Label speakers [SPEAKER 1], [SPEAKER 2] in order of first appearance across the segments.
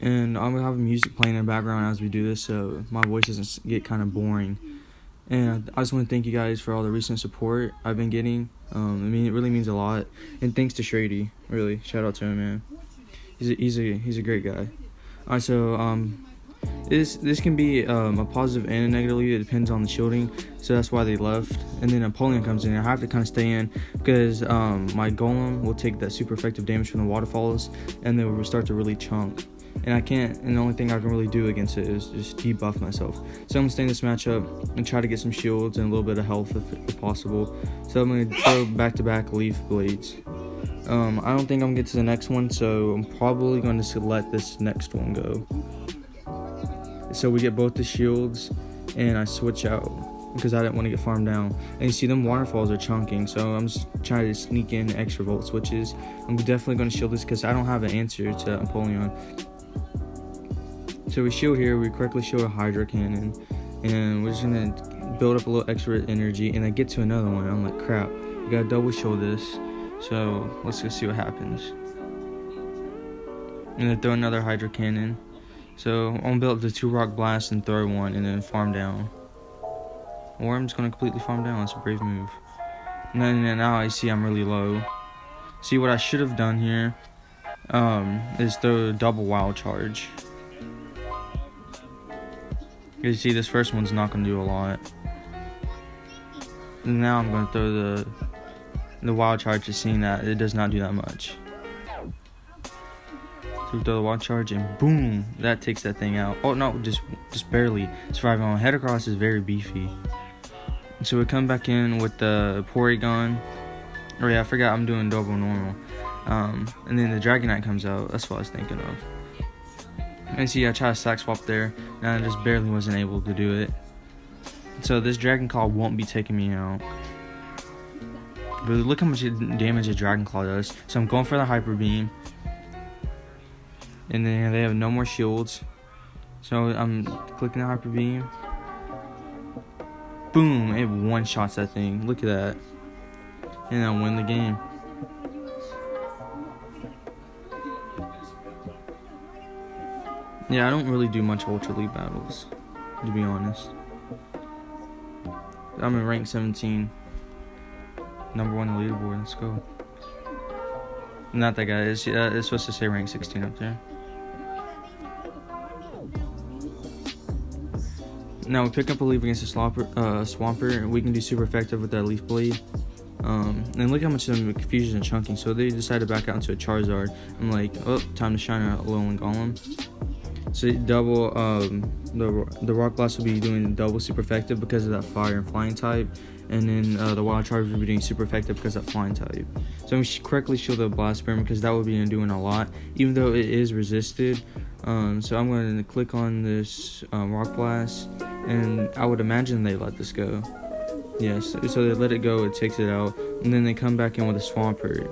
[SPEAKER 1] and I'm gonna have music playing in the background as we do this, so my voice doesn't get kind of boring. And I just want to thank you guys for all the recent support I've been getting. I mean, it really means a lot. And thanks to Shady, really, shout out to him, man. He's a great guy. Alright, so this can be a positive and a negative. It depends on the shielding, so that's why they left. And then Napoleon comes in. I have to kind of stay in because my golem will take that super effective damage from the waterfalls, and then will start to really chunk. And I can't, and the only thing I can really do against it is just debuff myself. So I'm gonna stay in this matchup and try to get some shields and a little bit of health if possible. So I'm gonna go back-to-back leaf blades. I don't think I'm gonna get to the next one, so I'm probably going to let this next one go. So we get both the shields, and I switch out because I didn't want to get farmed down. And you see them waterfalls are chunking, so I'm just trying to sneak in extra volt switches. I'm definitely going to shield this because I don't have an answer to Napoleon. So we shield here, we correctly shield a Hydra cannon, and we're just going to build up a little extra energy, and I get to another one. I'm like, crap, we got to double shield this. So let's go see what happens. I'm going to throw another Hydra cannon. So I'm going to build up the 2 rock blasts and throw one, and then farm down. Or I'm just going to completely farm down. That's a brave move. And then now I see I'm really low. See, what I should have done here is throw a double wild charge. You see, this first one's not going to do a lot. And now I'm going to throw the wild charge, just seeing that it does not do that much. So we throw the wild charge, and boom, that takes that thing out. Oh no, just barely surviving. On head across is very beefy. So we come back in with the Porygon. Oh yeah, I forgot I'm doing double normal. And then the Dragonite comes out. That's what I was thinking of. And see, I tried to stack swap there, and I just barely wasn't able to do it. So this Dragon Claw won't be taking me out. But look how much damage a Dragon Claw does. So I'm going for the Hyper Beam. And then they have no more shields. So I'm clicking the Hyper Beam. Boom! It one-shots that thing. Look at that. And I win the game. Yeah, I don't really do much Ultra League battles, to be honest. I'm in rank 17. Number 1 on the leaderboard. Let's go. Not that guy. It's supposed to say rank 16 up there. Now we pick up a leaf against a Swampert. We can do super effective with that leaf blade. And look how much of the confusion and chunking. So they decided to back out into a Charizard. I'm like, oh, time to shine a Alolan Golem. So double the Rock Blast will be doing double super effective because of that fire and flying type, and then the Wild Charge will be doing super effective because of that flying type. So I'm correctly shield the Blast Burn because that would be doing a lot, even though it is resisted. So I'm going to click on this Rock Blast, and I would imagine they let this go. Yes, so they let it go, it takes it out, and then they come back in with a Swampert.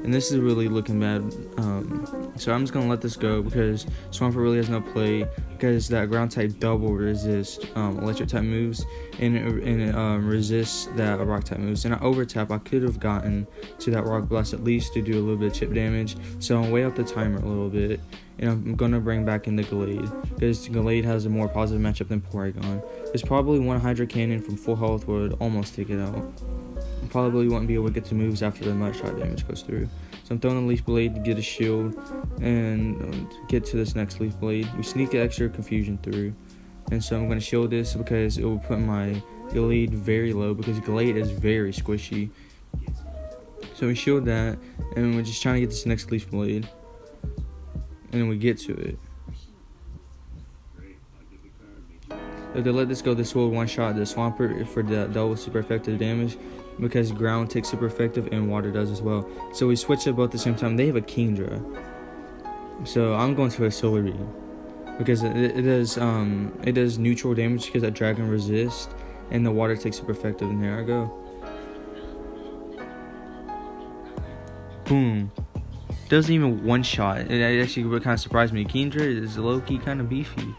[SPEAKER 1] And this is really looking bad. So I'm just going to let this go because Swampert really has no play because that ground type double resists electric type moves, and it resists that rock type moves. And I overtap, I could have gotten to that Rock Blast at least to do a little bit of chip damage. So I'm way up the timer a little bit. And I'm going to bring back in the Gallade because Gallade has a more positive matchup than Porygon. There's probably one Hydra Cannon from full health would almost take it out. Probably won't be able to get to moves after the mud shot damage goes through. So I'm throwing the Leaf Blade to get a shield and get to this next Leaf Blade. We sneak extra confusion through. And so I'm going to shield this because it will put my Gallade very low because Gallade is very squishy. So we shield that, and we're just trying to get this next Leaf Blade. And then we get to it. If they let this go, this will one-shot the Swampert for the double super effective damage because ground takes super effective and water does as well. So we switch it both at the same time. They have a Kingdra. So I'm going to a Solar Beam because it does neutral damage because that Dragon resists and the water takes super effective. And there I go. Boom. Doesn't even one-shot. It actually kind of surprised me. Kingdra is low-key kind of beefy.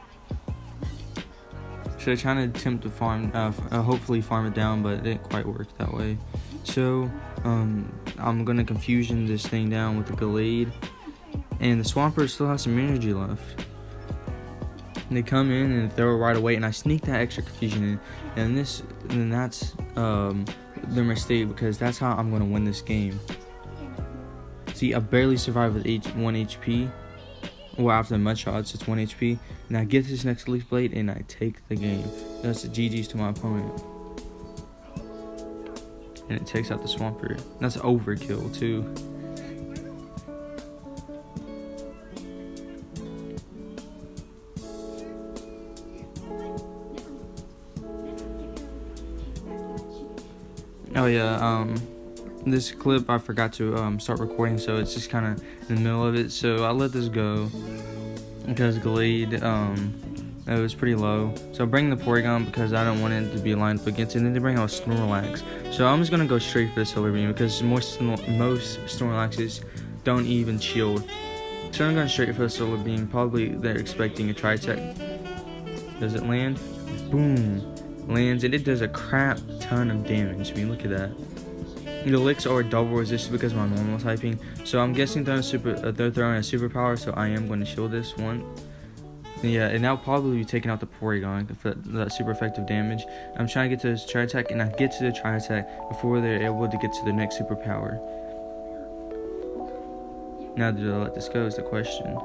[SPEAKER 1] So trying to attempt to farm, hopefully farm it down, but it didn't quite work that way. So I'm gonna confusion this thing down with the Gallade, and the Swampert still has some energy left. they come in and throw it right away, and I sneak that extra confusion in, and that's their mistake, because that's how I'm gonna win this game. See, I barely survived with 1 HP. Well, after the mud shots, it's 1 HP, and I get this next leaf blade and I take the game. That's the GG's to my opponent, and it takes out the Swampert. That's overkill too. Oh yeah, this clip I forgot to start recording, so it's just kind of in the middle of it. So I let this go because Glade it was pretty low. So I bring the Porygon because I don't want it to be lined up against it. And then they bring out Snorlax. So I'm just gonna go straight for the Solar Beam because most Snorlaxes don't even shield. So I'm going straight for the Solar Beam. Probably they're expecting a Tri-Tech. Does it land? Boom. Lands, and it does a crap ton of damage. I mean, look at that. The licks are double resisted because of my normal typing, so I'm guessing they're throwing a superpower, so I am going to shield this one. Yeah, and that'll probably be taking out the Porygon for that super effective damage. I'm trying to get to this Tri-Attack, and I get to the Tri-Attack before they're able to get to the next superpower. Now, do they let this go is the question.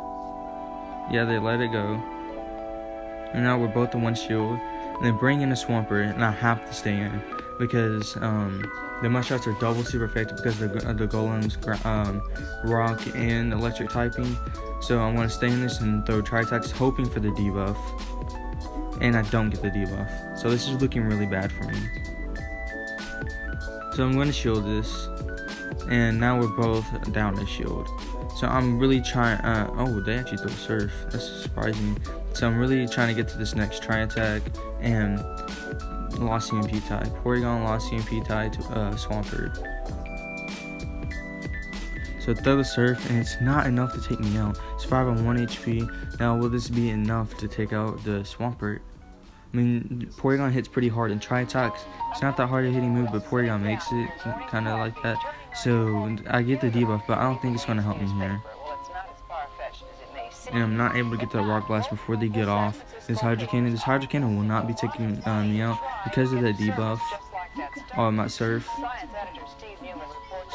[SPEAKER 1] Yeah, they let it go. And now we're both in one shield. And then bring in a Swampert, and I have to stay in because the mud shots are double super effective because of the golems, rock, and electric typing. So I'm going to stay in this and throw Tri-Attacks, hoping for the debuff. And I don't get the debuff. So this is looking really bad for me. So I'm going to shield this. And now we're both down to shield. So I'm really trying, oh, they actually throw Surf. That's surprising. So I'm really trying to get to this next Tri-Attack and lost CMP tie. Porygon lost CMP tie to Swampert. So throw the Surf, and it's not enough to take me out. Survive on 1 HP. Now, will this be enough to take out the Swampert? I mean, Porygon hits pretty hard, and Tri-Attacks, it's not that hard a hitting move, but Porygon makes it kind of like that. So I get the debuff, but I don't think it's going to help me here. And I'm not able to get that Rock Blast before they get off this Hydro Cannon. This Hydro Cannon will not be taking me out because of that debuff on my Surf.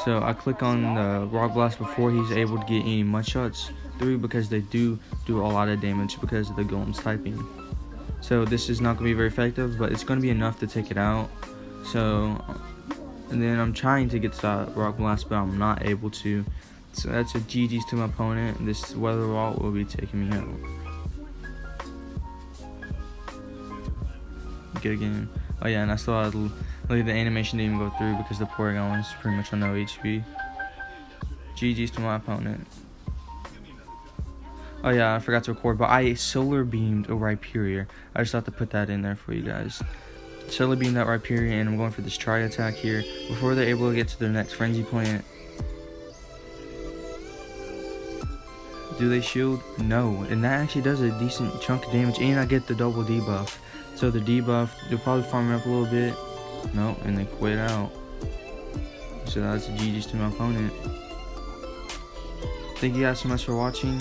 [SPEAKER 1] So I click on the Rock Blast before he's able to get any mud shots through, because they do a lot of damage because of the Golem's typing. So this is not going to be very effective, but it's going to be enough to take it out. So, and then I'm trying to get to that Rock Blast, but I'm not able to. So that's a GG's to my opponent. This Weather Wall will be taking me out. Good again. Oh yeah, and I still had, look at the animation didn't even go through because the Porygon was pretty much on no HP. GG's to my opponent. Oh yeah, I forgot to record, but I Solar Beamed a Rhyperior. I just thought to put that in there for you guys. Solar Beamed that Rhyperior, and I'm going for this Tri-Attack here before they're able to get to their next Frenzy Plant. Do they shield? No, and that actually does a decent chunk of damage, and I get the double debuff. So the debuff, they'll probably farm it up a little bit. No, and they quit out. So that's a GG's to my opponent. Thank you guys so much for watching.